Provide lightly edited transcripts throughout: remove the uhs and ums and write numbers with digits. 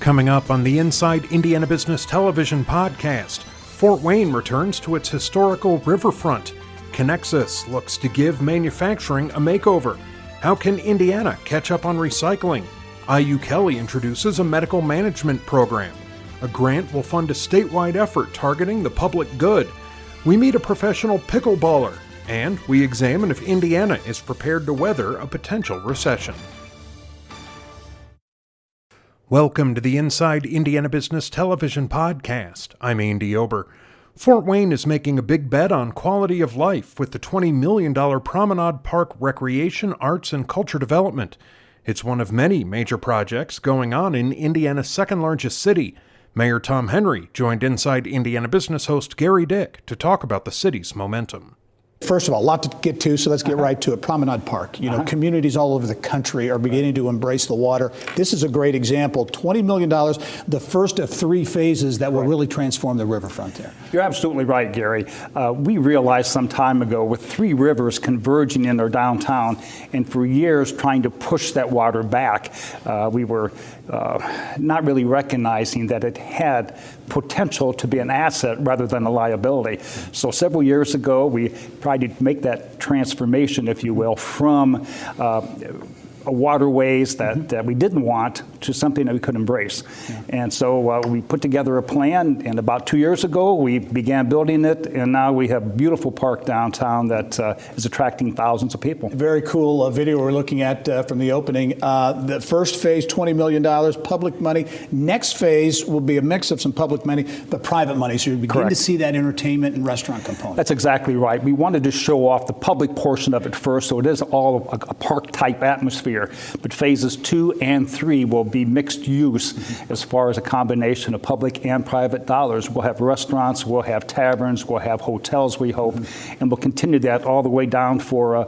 Coming up on the Inside Indiana Business Television podcast, Fort Wayne returns to its historical riverfront. Conexus looks to give manufacturing a makeover. How can Indiana catch up on recycling? Kelley introduces a medical management program. A grant will fund a statewide effort targeting the public good. We meet a professional pickleballer, and we examine if Indiana is prepared to weather a potential recession. Welcome to the Inside Indiana Business Television podcast. I'm Andy Ober. Fort Wayne is making a big bet on quality of life with the $20 million Promenade Park Recreation, Arts, and Culture Development. It's one of many major projects going on in Indiana's second largest city. Mayor Tom Henry joined Inside Indiana Business host Gary Dick to talk about the city's momentum. First of all, a lot to get to, so let's get right to it. Promenade Park. Communities all over the country are beginning to embrace the water. This is a great example. $20 million, the first of three phases that will really transform the riverfront there. You're absolutely right, Gary. We realized some time ago with three rivers converging in our downtown, and for years trying to push that water back, we were not really recognizing that it had potential to be an asset rather than a liability. So several years ago, we tried to make that transformation, if you will, from waterways that we didn't want to something that we could embrace. Yeah. And so we put together a plan, and about 2 years ago we began building it, and now we have a beautiful park downtown that is attracting thousands of people. Very cool video we're looking at from the opening. The first phase, $20 million, public money. Next phase will be a mix of some public money, but private money, so you begin to see that entertainment and restaurant component. That's exactly right. We wanted to show off the public portion of it first, so it is all a park-type atmosphere. But phases 2 and 3 will be mixed use as far as a combination of public and private dollars. We'll have restaurants, we'll have taverns, we'll have hotels, we hope, and we'll continue that all the way down for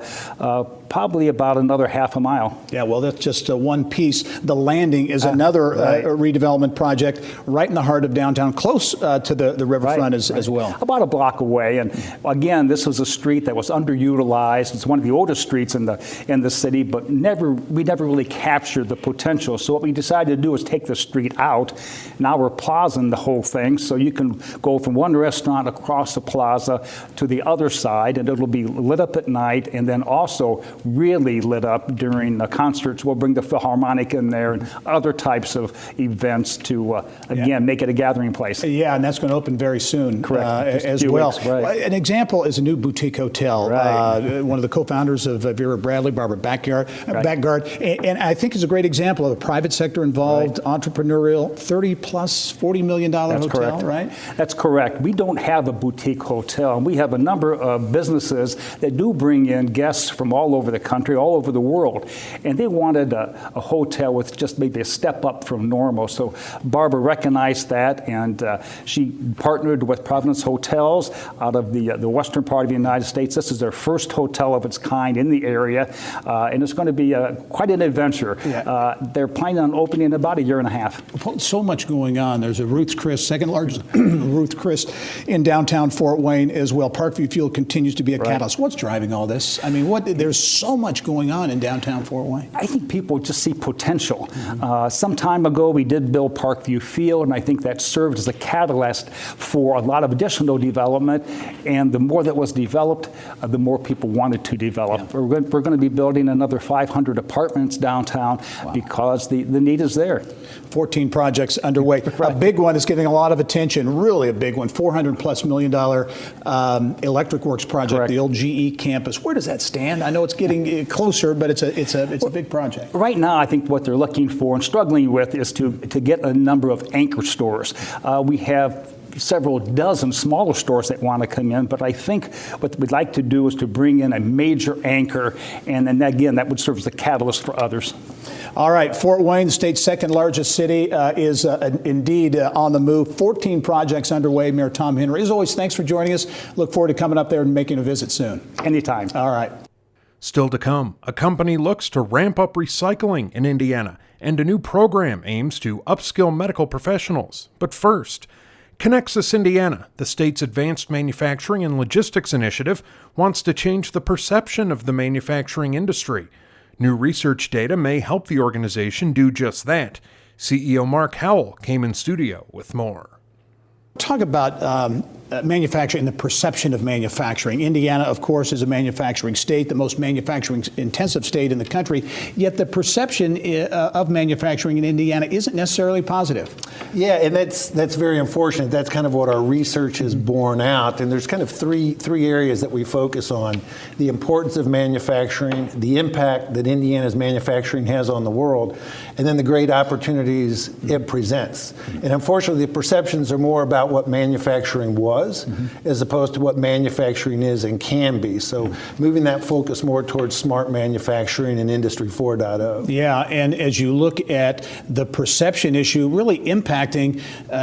probably about another half a mile. Yeah, well, that's just one piece. The Landing is another redevelopment project right in the heart of downtown, close to the riverfront as well. About a block away, and again, this was a street that was underutilized. It's one of the oldest streets in the city, but we never really captured the potential. So what we decided to do is take the street out. Now we're plazing the whole thing, so you can go from one restaurant across the plaza to the other side, and it'll be lit up at night, and then also really lit up during the concerts. We'll bring the Philharmonic in there and other types of events to, again, make it a gathering place. Yeah, and that's going to open very soon. Correct. As well. An example is a new boutique hotel. One of the co-founders of Vera Bradley, Barbara Backgard, and I think is a great example of the private sector involved, entrepreneurial, $40 million hotel, correct. Right? That's correct. We don't have a boutique hotel. We have a number of businesses that do bring in guests from all over the country, all over the world, and they wanted a hotel with just maybe a step up from normal. So Barbara recognized that, and she partnered with Providence Hotels out of the western part of the United States. This is their first hotel of its kind in the area, and it's going to be quite an adventure. Yeah. They're planning on opening in about a year and a half. So much going on. There's a Ruth's Chris, second largest Ruth's Chris in downtown Fort Wayne as well. Parkview Fuel continues to be a catalyst. What's driving all this? I mean, there's so much going on in downtown Fort Wayne. I think people just see potential. Some time ago, we did build Parkview Field, and I think that served as a catalyst for a lot of additional development. And the more that was developed, the more people wanted to develop. Yeah. We're going to be building another 500 apartments downtown because the need is there. 14 projects underway. A big one is getting a lot of attention, really a big one, $400+ million Electric Works project, the old GE campus. Where does that stand? I know it's getting closer, but it's a big project. Right now, I think what they're looking for and struggling with is to get a number of anchor stores. We have several dozen smaller stores that want to come in, but I think what we'd like to do is to bring in a major anchor, and then again, that would serve as a catalyst for others. All right, Fort Wayne, the state's second largest city, is indeed on the move. 14 projects underway. Mayor Tom Henry, as always, thanks for joining us. Look forward to coming up there and making a visit soon. Anytime. All right. Still to come, a company looks to ramp up recycling in Indiana, and a new program aims to upskill medical professionals. But first, Conexus, Indiana, the state's advanced manufacturing and logistics initiative, wants to change the perception of the manufacturing industry. New research data may help the organization do just that. CEO Mark Howell came in studio with more. Talk about manufacturing and the perception of manufacturing. Indiana, of course, is a manufacturing state, the most manufacturing-intensive state in the country, yet the perception of manufacturing in Indiana isn't necessarily positive. Yeah, and that's very unfortunate. That's kind of what our research has borne out, and there's kind of three areas that we focus on: the importance of manufacturing, the impact that Indiana's manufacturing has on the world, and then the great opportunities it presents. And unfortunately, the perceptions are more about what manufacturing was, as opposed to what manufacturing is and can be. So moving that focus more towards smart manufacturing and Industry 4.0. Yeah, and as you look at the perception issue really impacting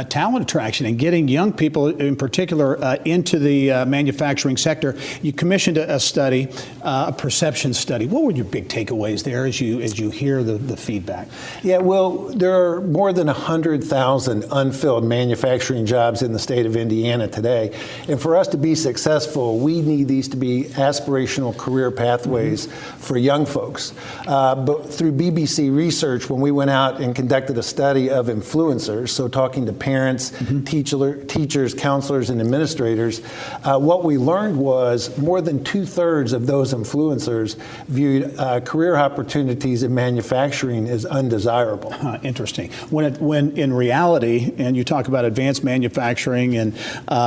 talent attraction and getting young people in particular into the manufacturing sector, you commissioned a study, a perception study. What were your big takeaways there as you hear the feedback? Yeah, well, there are more than 100,000 unfilled manufacturing jobs in the state of Indiana today. And for us to be successful, we need these to be aspirational career pathways for young folks. But through BBC research, when we went out and conducted a study of influencers, so talking to parents, teachers, counselors, and administrators, what we learned was more than 2/3 of those influencers viewed career opportunities in manufacturing as undesirable. Interesting. When in reality, and you talk about advanced manufacturing and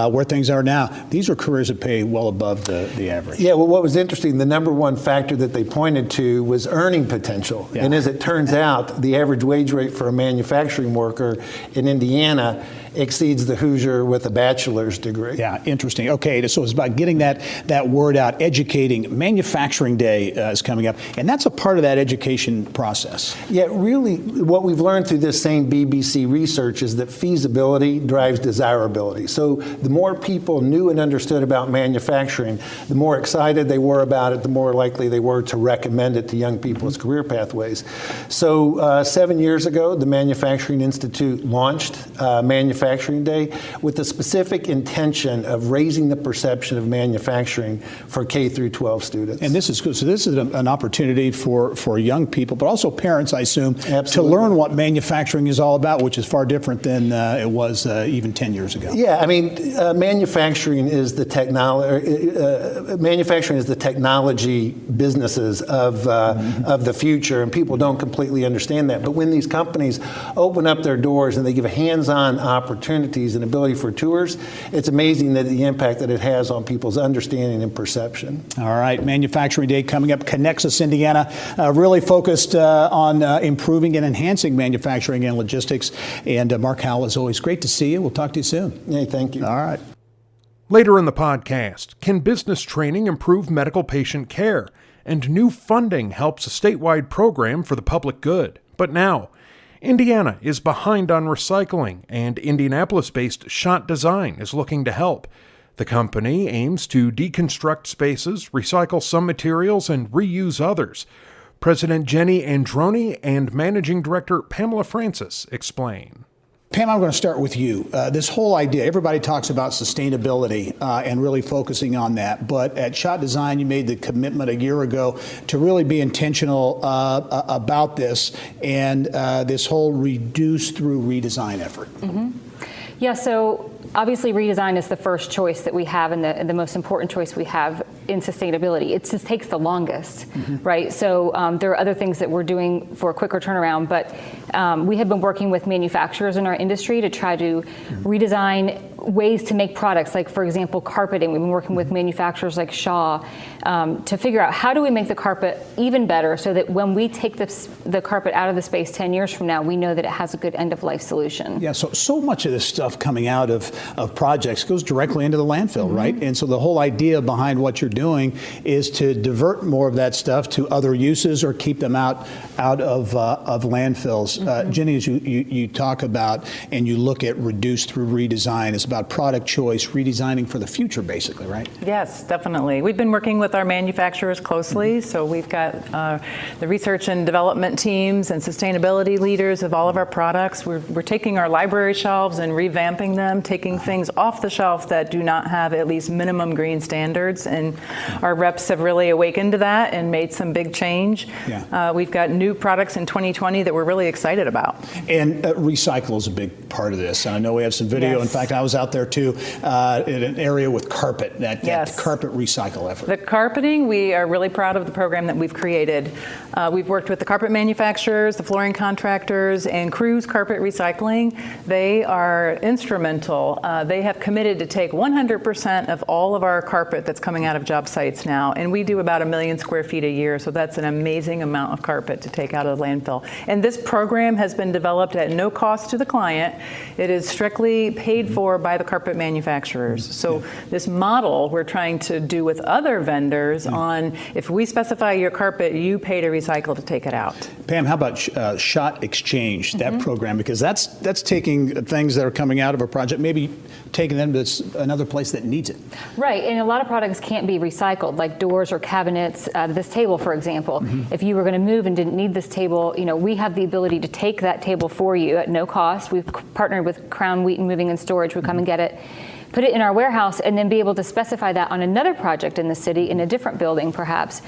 where things are now, these are careers that pay well above the average. Yeah, well, what was interesting, the number one factor that they pointed to was earning potential. Yeah. And as it turns out, the average wage rate for a manufacturing worker in Indiana exceeds the Hoosier with a bachelor's degree. Yeah, interesting. Okay, so it's about getting that word out, educating. Manufacturing Day is coming up, and that's a part of that education process. Yeah, really, what we've learned through this same BBC research is that feasibility drives desirability. So the more people knew and understood about manufacturing, the more excited they were about it, the more likely they were to recommend it to young people as career pathways. So 7 years ago, the Manufacturing Institute launched Manufacturing Day with the specific intention of raising the perception of manufacturing for K through 12 students. And this is good. So this is an opportunity for young people, but also parents, I assume, Absolutely. To learn what manufacturing is all about, which is far different than it was even 10 years ago. Yeah, I mean, manufacturing is the technology businesses of the future, and people don't completely understand that. But when these companies open up their doors and they give a hands-on opportunities and ability for tours, it's amazing that the impact that it has on people's understanding and perception. All right, Manufacturing Day coming up. Conexus, Indiana, really focused on improving and enhancing manufacturing and logistics. And Mark Howell, as always, great to see you. We'll talk to you soon. Yeah, thank you. All right. Later in the podcast, can business training improve medical patient care? And new funding helps a statewide program for the public good. But now, Indiana is behind on recycling, and Indianapolis-based Shot Design is looking to help. The company aims to deconstruct spaces, recycle some materials, and reuse others. President Jenny Androni and Managing Director Pamela Francis explain. Pam, I'm going to start with you. This whole idea, everybody talks about sustainability and really focusing on that. But at Shot Design, you made the commitment a year ago to really be intentional about this and this whole reduce through redesign effort. Mm-hmm. Yeah, so obviously redesign is the first choice that we have and the most important choice we have in sustainability. It just takes the longest, right? So there are other things that we're doing for a quicker turnaround, but we have been working with manufacturers in our industry to try to redesign ways to make products, like, for example, carpeting. We've been working with manufacturers like Shaw to figure out how do we make the carpet even better so that when we take the carpet out of the space 10 years from now, we know that it has a good end-of-life solution. Yeah, so much of this stuff coming out of projects goes directly into the landfill, right? And so the whole idea behind what you're doing is to divert more of that stuff to other uses or keep them out of landfills. Jenny, as you talk about and you look at reduce through redesign, it's about about product choice, redesigning for the future, basically, right? Yes, definitely. We've been working with our manufacturers closely, so we've got the research and development teams and sustainability leaders of all of our products. We're taking our library shelves and revamping them, taking things off the shelf that do not have at least minimum green standards, and our reps have really awakened to that and made some big change. Yeah. We've got new products in 2020 that we're really excited about. And recycle is a big part of this. I know we have some video. Yes. In fact, I was out there too in an area with carpet, that Yes. carpet recycle effort. The carpeting, we are really proud of the program that we've created. We've worked with the carpet manufacturers, the flooring contractors, and Cruise Carpet Recycling. They are instrumental. They have committed to take 100% of all of our carpet that's coming out of job sites now, and we do about 1 million square feet a year, so that's an amazing amount of carpet to take out of the landfill. And this program has been developed at no cost to the client. It is strictly paid for by the carpet manufacturers. So this model we're trying to do with other vendors on, if we specify your carpet, you pay to recycle to take it out. Pam, how about shot exchange, that program? Because that's taking things that are coming out of a project, maybe taking them to another place that needs it. Right, and a lot of products can't be recycled, like doors or cabinets. This table, for example, if you were going to move and didn't need this table, we have the ability to take that table for you at no cost. We've partnered with Crown Wheaton Moving and Storage. We come and get it, put it in our warehouse, and then be able to specify that on another project in the city, in a different building perhaps.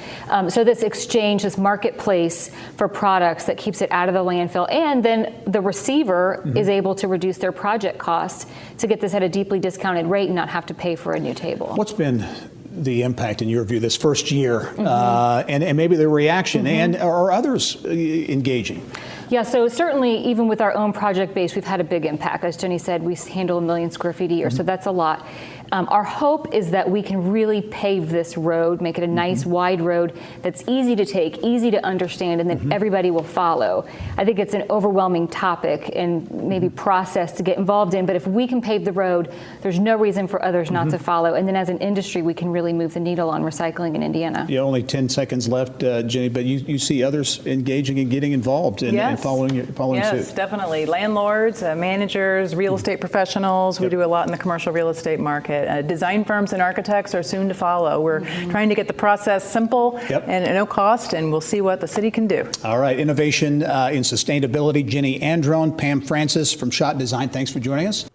So this exchange, this marketplace for products that keeps it out of the landfill, and then the receiver is able to reduce their project costs to get this at a deeply discounted rate and not have to pay for a new table. What's been the impact in your view this first year, and maybe the reaction, and are others engaging? Yeah, so certainly even with our own project base, we've had a big impact. As Jenny said, we handle 1 million square feet a year, so that's a lot. Our hope is that we can really pave this road, make it a nice wide road that's easy to take, easy to understand, and then everybody will follow. I think it's an overwhelming topic and maybe process to get involved in, but if we can pave the road, there's no reason for others not to follow. And then as an industry, we can really move the needle on recycling in Indiana. Yeah, only 10 seconds left, Jenny, but you see others engaging and getting involved and following suit. Yes, definitely. Landlords, managers, real estate professionals. We do a lot in the commercial real estate market. Design firms and architects are soon to follow. We're trying to get the process simple and at no cost, and we'll see what the city can do. All right, innovation in sustainability. Jenny Androne, Pam Francis from Shot Design. Thanks for joining us.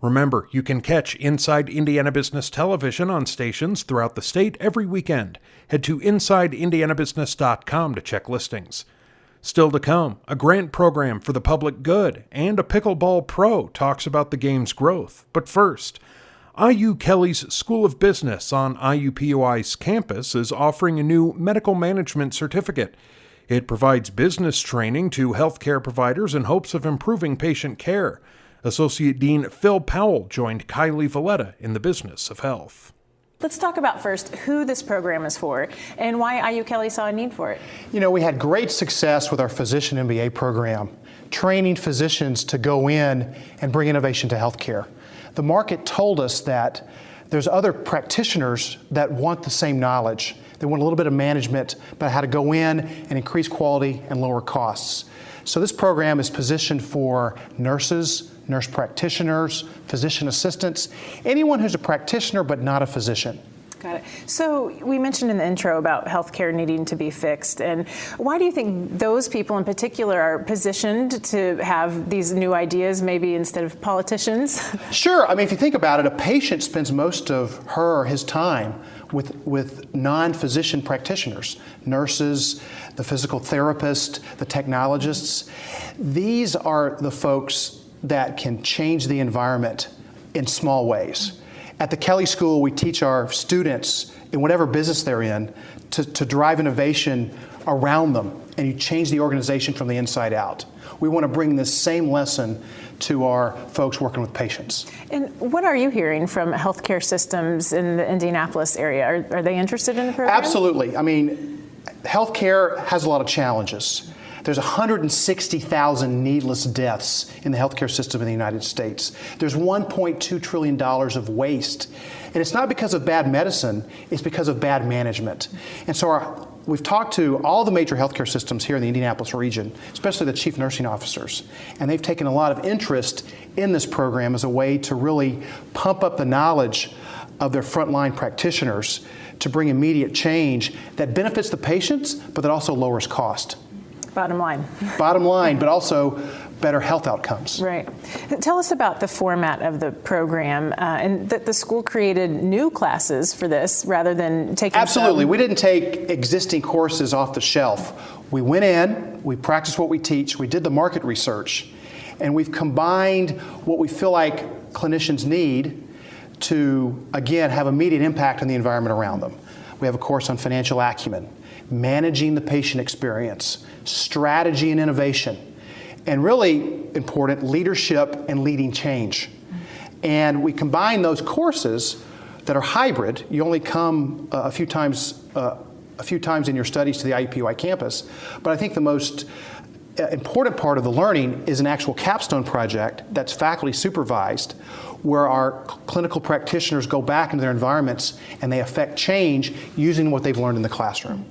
Remember, you can catch Inside Indiana Business Television on stations throughout the state every weekend. Head to InsideIndianaBusiness.com to check listings. Still to come, a grant program for the public good, and a pickleball pro talks about the game's growth. But first, IU Kelley's School of Business on IUPUI's campus is offering a new medical management certificate. It provides business training to healthcare providers in hopes of improving patient care. Associate Dean Phil Powell joined Kylie Valletta in the business of health. Let's talk about first who this program is for and why IU Kelley saw a need for it. We had great success with our physician MBA program, training physicians to go in and bring innovation to healthcare. The market told us that there's other practitioners that want the same knowledge. They want a little bit of management about how to go in and increase quality and lower costs. So this program is positioned for nurses, nurse practitioners, physician assistants, anyone who's a practitioner but not a physician. Got it. So we mentioned in the intro about healthcare needing to be fixed, and why do you think those people in particular are positioned to have these new ideas, maybe instead of politicians? Sure. If you think about it, a patient spends most of her or his time with non-physician practitioners, nurses, the physical therapist, the technologists. These are the folks that can change the environment in small ways. At the Kelley School, we teach our students in whatever business they're in to drive innovation around them, and you change the organization from the inside out. We want to bring this same lesson to our folks working with patients. And what are you hearing from healthcare systems in the Indianapolis area? Are they interested in the program? Absolutely. Healthcare has a lot of challenges. There's 160,000 needless deaths in the healthcare system in the United States. There's $1.2 trillion of waste. And it's not because of bad medicine, it's because of bad management. And so we've talked to all the major healthcare systems here in the Indianapolis region, especially the chief nursing officers, and they've taken a lot of interest in this program as a way to really pump up the knowledge of their frontline practitioners to bring immediate change that benefits the patients, but that also lowers cost. Bottom line. Bottom line, but also better health outcomes. Right. Tell us about the format of the program and that the school created new classes for this rather than taking Absolutely. We didn't take existing courses off the shelf. We went in, we practiced what we teach, we did the market research, and we've combined what we feel like clinicians need to, again, have immediate impact on the environment around them. We have a course on financial acumen, managing the patient experience, strategy and innovation, and really important, leadership and leading change. And we combine those courses that are hybrid. You only come a few times in your studies to the IUPUI campus, but I think the most important part of the learning is an actual capstone project that's faculty supervised, where our clinical practitioners go back into their environments and they affect change using what they've learned in the classroom.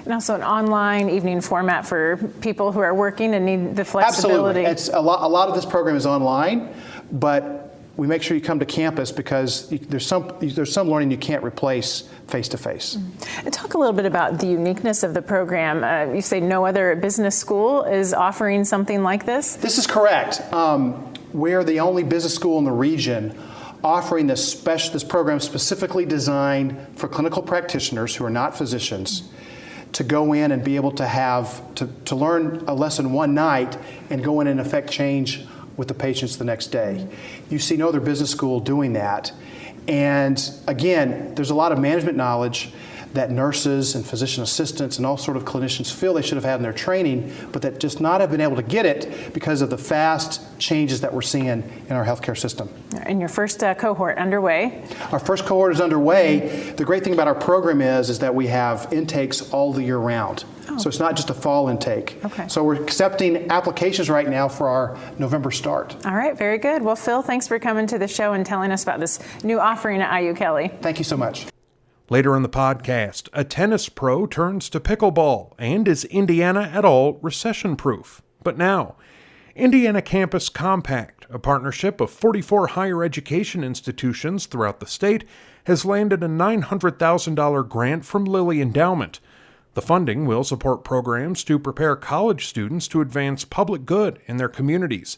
And also an online evening format for people who are working and need the flexibility. Absolutely. It's a lot of this program is online, but we make sure you come to campus because there's some learning you can't replace face-to-face. And talk a little bit about the uniqueness of the program. You say no other business school is offering something like this? This is correct. We're the only business school in the region offering this program specifically designed for clinical practitioners who are not physicians to go in and be able to to learn a lesson one night and go in and affect change with the patients the next day. You see no other business school doing that. And again, there's a lot of management knowledge that nurses and physician assistants and all sort of clinicians feel they should have had in their training, but that just not have been able to get it because of the fast changes that we're seeing in our healthcare system. And your first cohort underway? Our first cohort is underway. The great thing about our program is that we have intakes all the year round. Oh. So it's not just a fall intake. Okay. So we're accepting applications right now for our November start. All right, very good. Well, Phil, thanks for coming to the show and telling us about this new offering at IU Kelley. Thank you so much. Later in the podcast, a tennis pro turns to pickleball, and is Indiana at all recession-proof? But now, Indiana Campus Compact, a partnership of 44 higher education institutions throughout the state, has landed a $900,000 grant from Lilly Endowment. The funding will support programs to prepare college students to advance public good in their communities.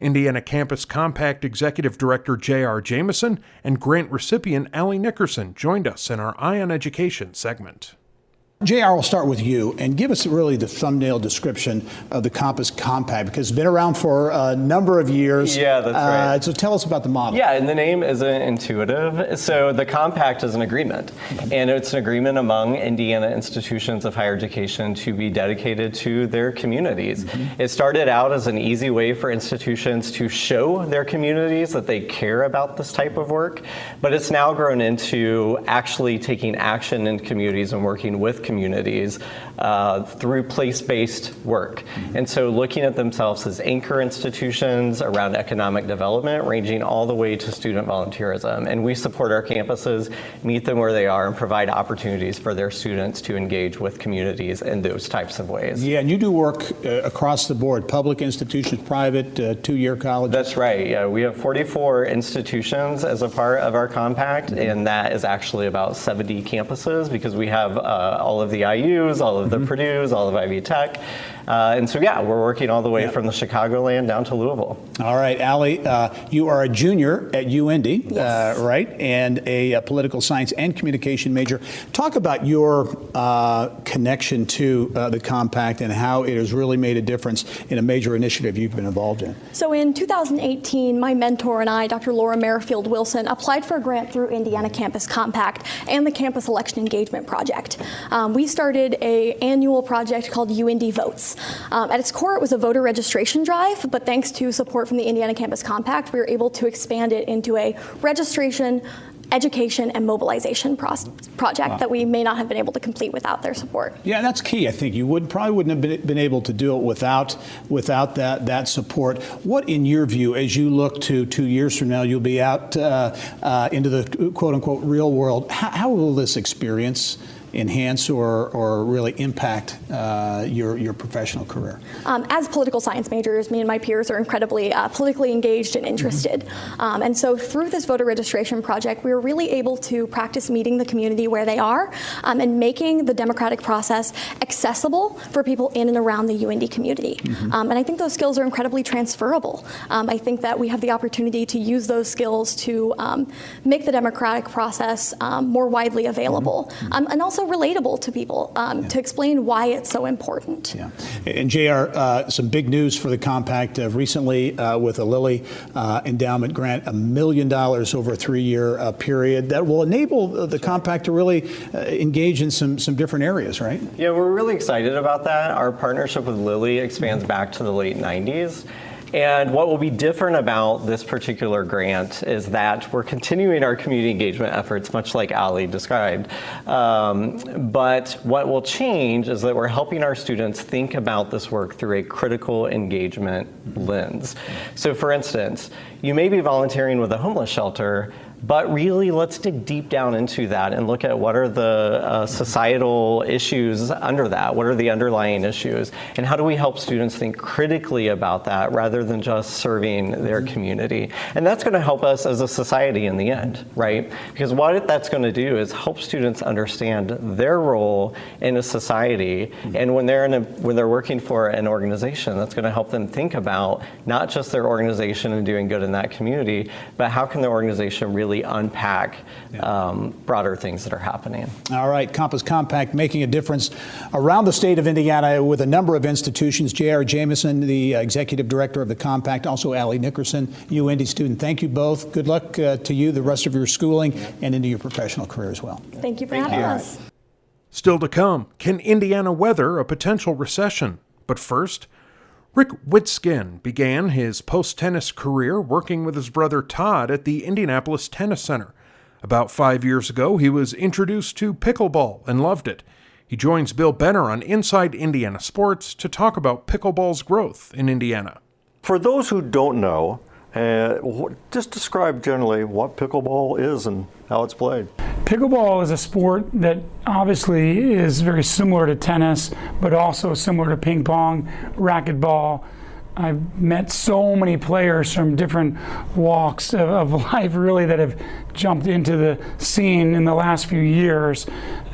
Indiana Campus Compact Executive Director J.R. Jameson and grant recipient Allie Nickerson joined us in our Eye on Education segment. JR, will start with you and give us really the thumbnail description of the Campus Compact, because it's been around for a number of years. Yeah, that's right. So tell us about the model. Yeah, and the name isn't intuitive. So the compact is an agreement, and it's an agreement among Indiana institutions of higher education to be dedicated to their communities. It started out as an easy way for institutions to show their communities that they care about this type of work, but it's now grown into actually taking action in communities and working with communities through place-based work. And so looking at themselves as anchor institutions around economic development, ranging all the way to student volunteerism. And we support our campuses, meet them where they are, and provide opportunities for their students to engage with communities in those types of ways. Yeah, and you do work across the board, public institutions, private, two-year colleges. That's right, yeah. We have 44 institutions as a part of our compact, and that is actually about 70 campuses, because we have all of the IUs, all of the Purdue's, all of Ivy Tech. And so, yeah, we're working all the way from the Chicagoland down to Louisville. All right, Allie, you are a junior at UIndy, yes. Right? And a political science and communication major. Talk about your connection to the compact and how it has really made a difference in a major initiative you've been involved in. So in 2018, my mentor and I, Dr. Laura Merrifield Wilson, applied for a grant through Indiana Campus Compact and the Campus Election Engagement Project. We started an annual project called UIndy Votes. At its core, it was a voter registration drive, but thanks to support from the Indiana Campus Compact, we were able to expand it into a registration, education, and mobilization project that we may not have been able to complete without their support. Yeah, that's key. I think you probably wouldn't have been able to do it without that support. What, in your view, as you look to 2 years from now, you'll be out into the quote-unquote real world, how will this experience enhance or really impact your professional career? As political science majors, me and my peers are incredibly politically engaged and interested. And so through this voter registration project, we were really able to practice meeting the community where they are and making the democratic process accessible for people in and around the UIndy community. And I think those skills are incredibly transferable. I think that we have the opportunity to use those skills to make the democratic process more widely available and also relatable to people to explain why it's so important. Yeah. And JR, some big news for the compact recently with a Lilly endowment grant, $1 million over a 3-year period that will enable the compact to really engage in some different areas, right? Yeah, we're really excited about that. Our partnership with Lilly expands back to the late 90s. And what will be different about this particular grant is that we're continuing our community engagement efforts, much like Ali described. But what will change is that we're helping our students think about this work through a critical engagement lens. So for instance, you may be volunteering with a homeless shelter, but really, let's dig deep down into that and look at what are the societal issues under that? What are the underlying issues? And how do we help students think critically about that rather than just serving their community? And that's going to help us as a society in the end, right? Because what that's going to do is help students understand their role in a society. And when they're working for an organization, that's going to help them think about not just their organization and doing good in that community, but how can the organization really unpack broader things that are happening. All right, Campus Compact making a difference around the state of Indiana with a number of institutions. J.R. Jameson, the executive director of the Compact, also Ali Nickerson, UIndy student. Thank you both. Good luck to you, the rest of your schooling, and into your professional career as well. Thank you for having us. Still to come, can Indiana weather a potential recession? But first, Rick Witskin began his post-tennis career working with his brother Todd at the Indianapolis Tennis Center. About 5 years ago, he was introduced to pickleball and loved it. He joins Bill Benner on Inside Indiana Sports to talk about pickleball's growth in Indiana. For those who don't know, just describe generally what pickleball is and how it's played. Pickleball is a sport that obviously is very similar to tennis, but also similar to ping pong, racquetball. I've met so many players from different walks of life really that have jumped into the scene in the last few years.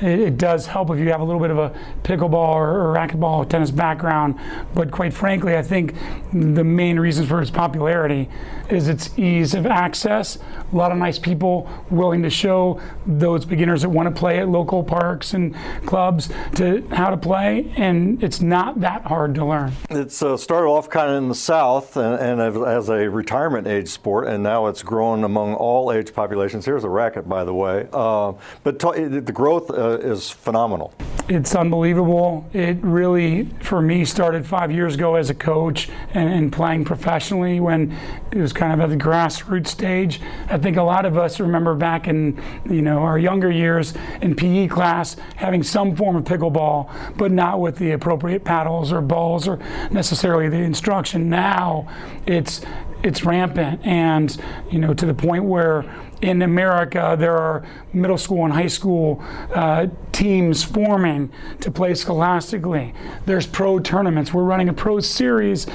It does help if you have a little bit of a pickleball or racquetball or tennis background, but quite frankly, I think the main reason for its popularity is its ease of access. A lot of nice people willing to show those beginners that want to play at local parks and clubs to how to play, and it's not that hard to learn. It's started off kind of in the South and as a retirement age sport, and now it's grown among all age populations. Here's a racket, by the way. But the growth is phenomenal. It's unbelievable. It really, for me, started 5 years ago as a coach and playing professionally when it was kind of at the grassroots stage. I think a lot of us remember back in our younger years in PE class having some form of pickleball, but not with the appropriate paddles or balls or necessarily the instruction. Now it's rampant, and to the point where in America there are middle school and high school teams forming to play scholastically. There's pro tournaments. We're running a pro series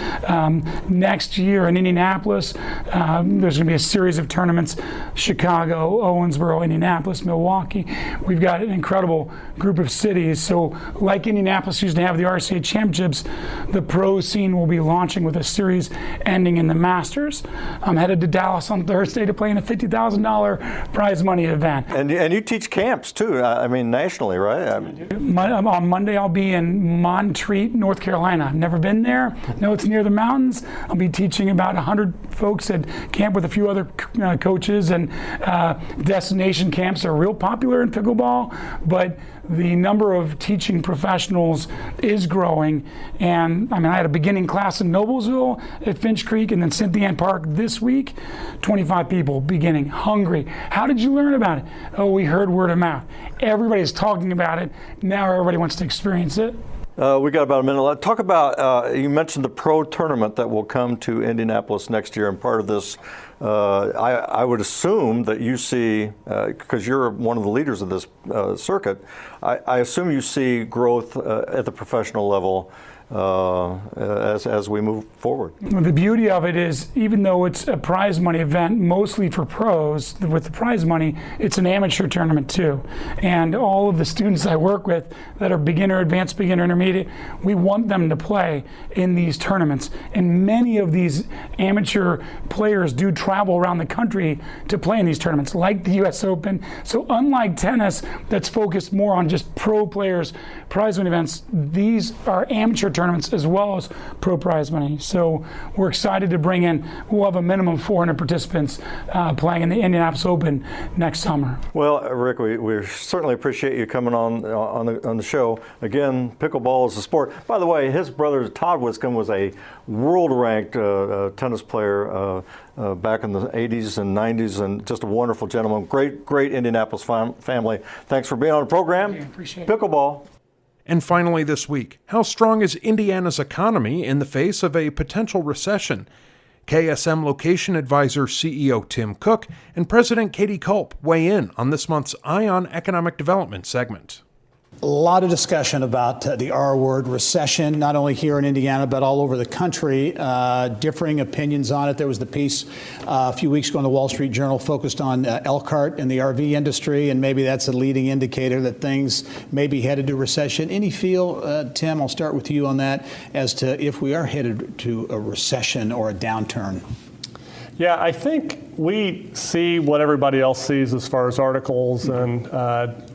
next year in Indianapolis. There's going to be a series of tournaments: Chicago, Owensboro, Indianapolis, Milwaukee. We've got an incredible group of cities. So like Indianapolis used to have the RCA championships, the pro scene will be launching with a series ending in the Masters. I'm headed to Dallas on Thursday to play in a $50,000 prize money event. And you teach camps too, nationally, right? On Monday I'll be in Montreat, North Carolina. I've never been there. No, it's near the mountains. I'll be teaching about 100 folks at camp with a few other coaches, and destination camps are real popular in pickleball, but the number of teaching professionals is growing. And I had a beginning class in Noblesville at Finch Creek and then Cynthia Park this week. 25 people beginning, hungry. How did you learn about it? Oh, we heard word of mouth. Everybody's talking about it. Now everybody wants to experience it. We got about a minute left. Talk about, you mentioned the pro tournament that will come to Indianapolis next year, and part of this, I would assume that you see, because you're one of the leaders of this circuit, I assume you see growth at the professional level as we move forward. The beauty of it is, even though it's a prize money event mostly for pros, with the prize money, it's an amateur tournament too. And all of the students I work with that are beginner, advanced beginner, intermediate, we want them to play in these tournaments. And many of these amateur players do travel around the country to play in these tournaments, like the US Open. So unlike tennis, that's focused more on just pro players, prize money events, these are amateur tournaments as well as pro prize money. So we're excited to bring in, we'll have a minimum 400 participants playing in the Indianapolis Open next summer. Well, Rick, we certainly appreciate you coming on the show. Again, pickleball is a sport. By the way, his brother Todd Wiscombe was a world-ranked tennis player back in the 80s and 90s, and just a wonderful gentleman. Great Indianapolis family. Thanks for being on the program. Appreciate it. Pickleball. And finally this week, how strong is Indiana's economy in the face of a potential recession? KSM Location Advisor CEO Tim Cook and President Katie Culp weigh in on this month's Eye on Economic Development segment. A lot of discussion about the R word, recession, not only here in Indiana, but all over the country. Differing opinions on it. There was the piece a few weeks ago in the Wall Street Journal focused on Elkhart and the RV industry, and maybe that's a leading indicator that things may be headed to recession. Any feel, Tim, I'll start with you on that, as to if we are headed to a recession or a downturn? Yeah, I think we see what everybody else sees as far as articles and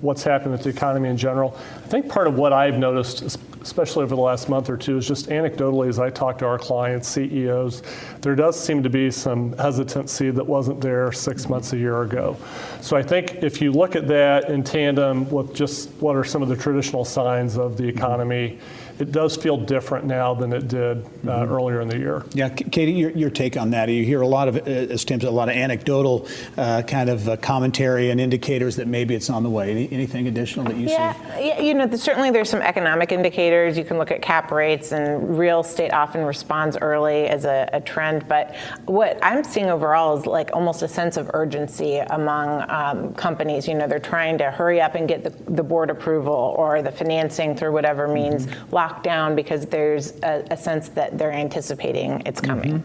what's happening with the economy in general. I think part of what I've noticed, especially over the last month or two, is just anecdotally as I talk to our clients, CEOs, there does seem to be some hesitancy that wasn't there 6 months, a year ago. So I think if you look at that in tandem with just what are some of the traditional signs of the economy, it does feel different now than it did earlier in the year. Yeah, Katie, your take on that. You hear a lot of, as Tim said, a lot of anecdotal kind of commentary and indicators that maybe it's on the way. Anything additional that you see? Yeah, you know, certainly there's some economic indicators. You can look at cap rates, and real estate often responds early as a trend. But what I'm seeing overall is like almost a sense of urgency among companies. You know, they're trying to hurry up and get the board approval or the financing through whatever means locked down, because there's a sense that they're anticipating it's coming.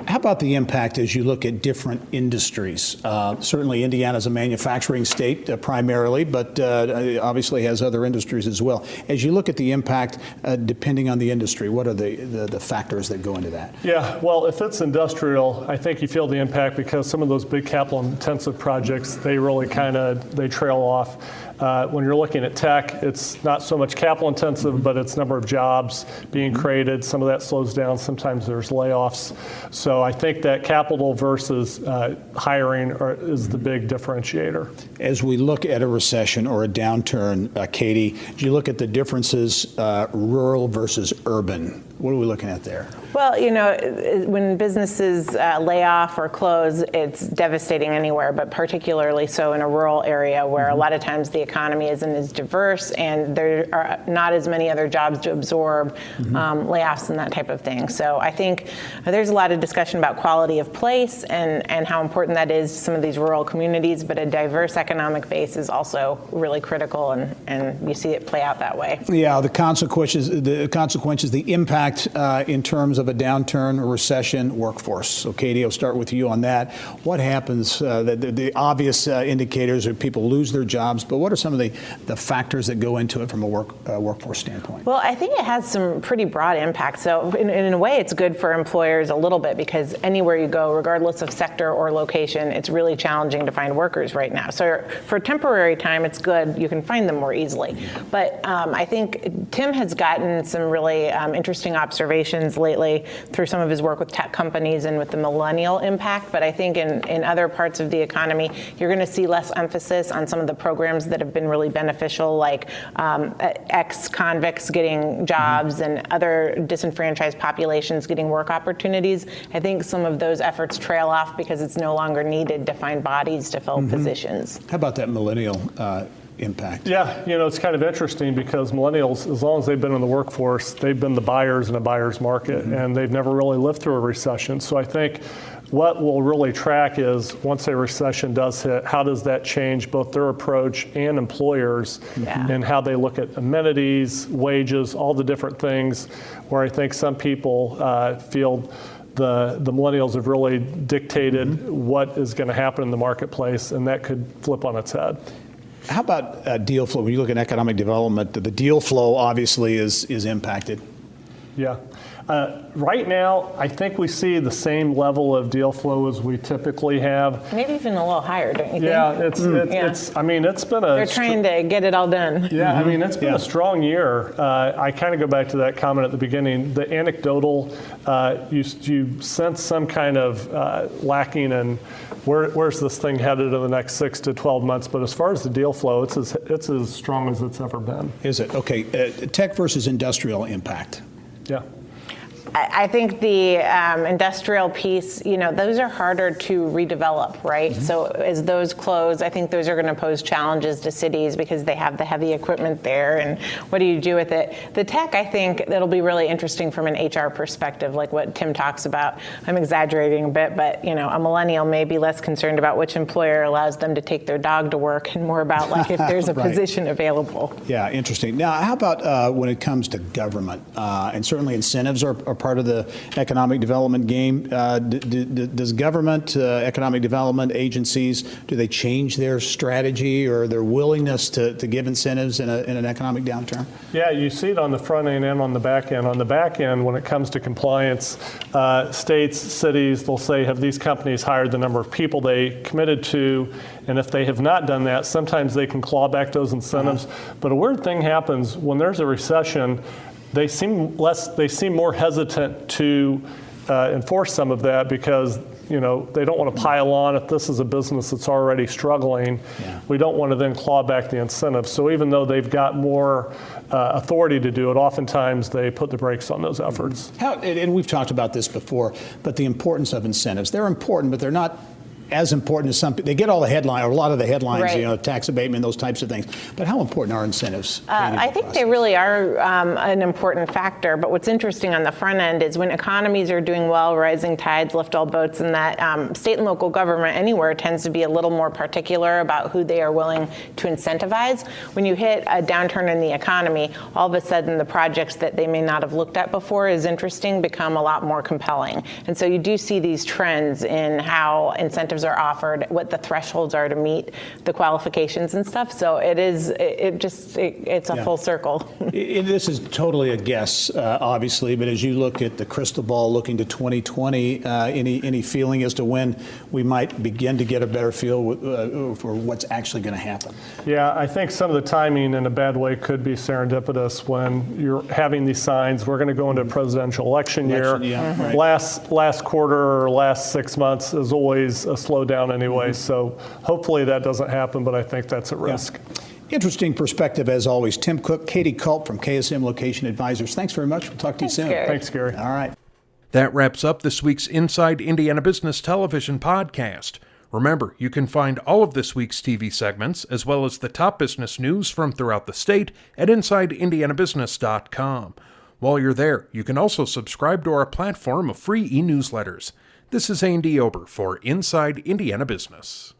How about the impact as you look at different industries? Certainly Indiana's a manufacturing state primarily, but obviously has other industries as well. As you look at the impact, depending on the industry, what are the factors that go into that? Yeah, well, if it's industrial, I think you feel the impact because some of those big capital intensive projects, they really they trail off. When you're looking at tech, it's not so much capital intensive, but it's number of jobs being created. Some of that slows down. Sometimes there's layoffs. So I think that capital versus hiring is the big differentiator. As we look at a recession or a downturn, Katie, do you look at the differences rural versus urban? What are we looking at there? Well, you know, when businesses lay off or close, it's devastating anywhere, but particularly so in a rural area where a lot of times the economy isn't as diverse and there are not as many other jobs to absorb layoffs and that type of thing. So I think there's a lot of discussion about quality of place and how important that is to some of these rural communities, but a diverse economic base is also really critical, and you see it play out that way. Yeah, the consequences, the impact in terms of a downturn or recession, workforce. So Katie, I'll start with you on that. What happens, the obvious indicators are people lose their jobs, but what are some of the factors that go into it from a workforce standpoint? Well, I think it has some pretty broad impact. So in a way, it's good for employers a little bit because anywhere you go, regardless of sector or location, it's really challenging to find workers right now. So for a temporary time, it's good. You can find them more easily. But I think Tim has gotten some really interesting observations lately through some of his work with tech companies and with the millennial impact. But I think in other parts of the economy, you're going to see less emphasis on some of the programs that have been really beneficial, like ex-convicts getting jobs and other disenfranchised populations getting work opportunities. I think some of those efforts trail off because it's no longer needed to find bodies to fill positions. How about that millennial impact? Yeah, it's kind of interesting because millennials, as long as they've been in the workforce, they've been the buyers in a buyer's market, and they've never really lived through a recession. So I think what we'll really track is once a recession does hit, how does that change both their approach and employers and how they look at amenities, wages, all the different things, where I think some people feel the millennials have really dictated what is going to happen in the marketplace, and that could flip on its head. How about deal flow? When you look at economic development, the deal flow obviously is impacted. Yeah. Right now, I think we see the same level of deal flow as we typically have. Maybe even a little higher, don't you think? Yeah, it's been a... They're trying to get it all done. Yeah, it's been a strong year. I kind of go back to that comment at the beginning. The anecdotal, you sense some kind of lacking in where's this thing headed in the next 6 to 12 months. But as far as the deal flow, it's as strong as it's ever been. Is it? Okay. Tech versus industrial impact. Yeah. I think the industrial piece, those are harder to redevelop, right? So as those close, I think those are going to pose challenges to cities because they have the heavy equipment there, and what do you do with it? The tech, I think, that'll be really interesting from an HR perspective, like what Tim talks about. I'm exaggerating a bit, but a millennial may be less concerned about which employer allows them to take their dog to work and more about like if there's a position available. Yeah, interesting. Now, how about when it comes to government? And certainly incentives are part of the economic development game. Does government, economic development agencies, do they change their strategy or their willingness to give incentives in an economic downturn? Yeah, you see it on the front end and on the back end. On the back end, when it comes to compliance, states, cities, they'll say, have these companies hired the number of people they committed to? And if they have not done that, sometimes they can claw back those incentives. But a weird thing happens when there's a recession. They seem more hesitant to enforce some of that because they don't want to pile on. If this is a business that's already struggling, we don't want to then claw back the incentives. So even though they've got more authority to do it, oftentimes they put the brakes on those efforts. And we've talked about this before, but the importance of incentives. They're important, but they're not as important as some. They get all the headline, or a lot of the headlines, right. Tax abatement, those types of things. But how important are incentives? I think they really are an important factor. But what's interesting on the front end is when economies are doing well, rising tides lift all boats, and that state and local government anywhere tends to be a little more particular about who they are willing to incentivize. When you hit a downturn in the economy, all of a sudden the projects that they may not have looked at before as interesting become a lot more compelling. And so you do see these trends in how incentives are offered, what the thresholds are to meet the qualifications and stuff. So it's a full circle. This is totally a guess, obviously, but as you look at the crystal ball looking to 2020, any feeling as to when we might begin to get a better feel for what's actually going to happen? Yeah, I think some of the timing in a bad way could be serendipitous when you're having these signs. We're going to go into a presidential election year. Yeah, right. Last quarter or last 6 months is always a slowdown anyway. So hopefully that doesn't happen, but I think that's at risk. Interesting perspective as always. Tim Cook, Katie Culp from KSM Location Advisors. Thanks very much. We'll talk to you soon. Gary. Thanks, Gary. All right. That wraps up this week's Inside Indiana Business Television podcast. Remember, you can find all of this week's TV segments, as well as the top business news from throughout the state, at InsideIndianaBusiness.com. While you're there, you can also subscribe to our platform of free e-newsletters. This is Andy Ober for Inside Indiana Business.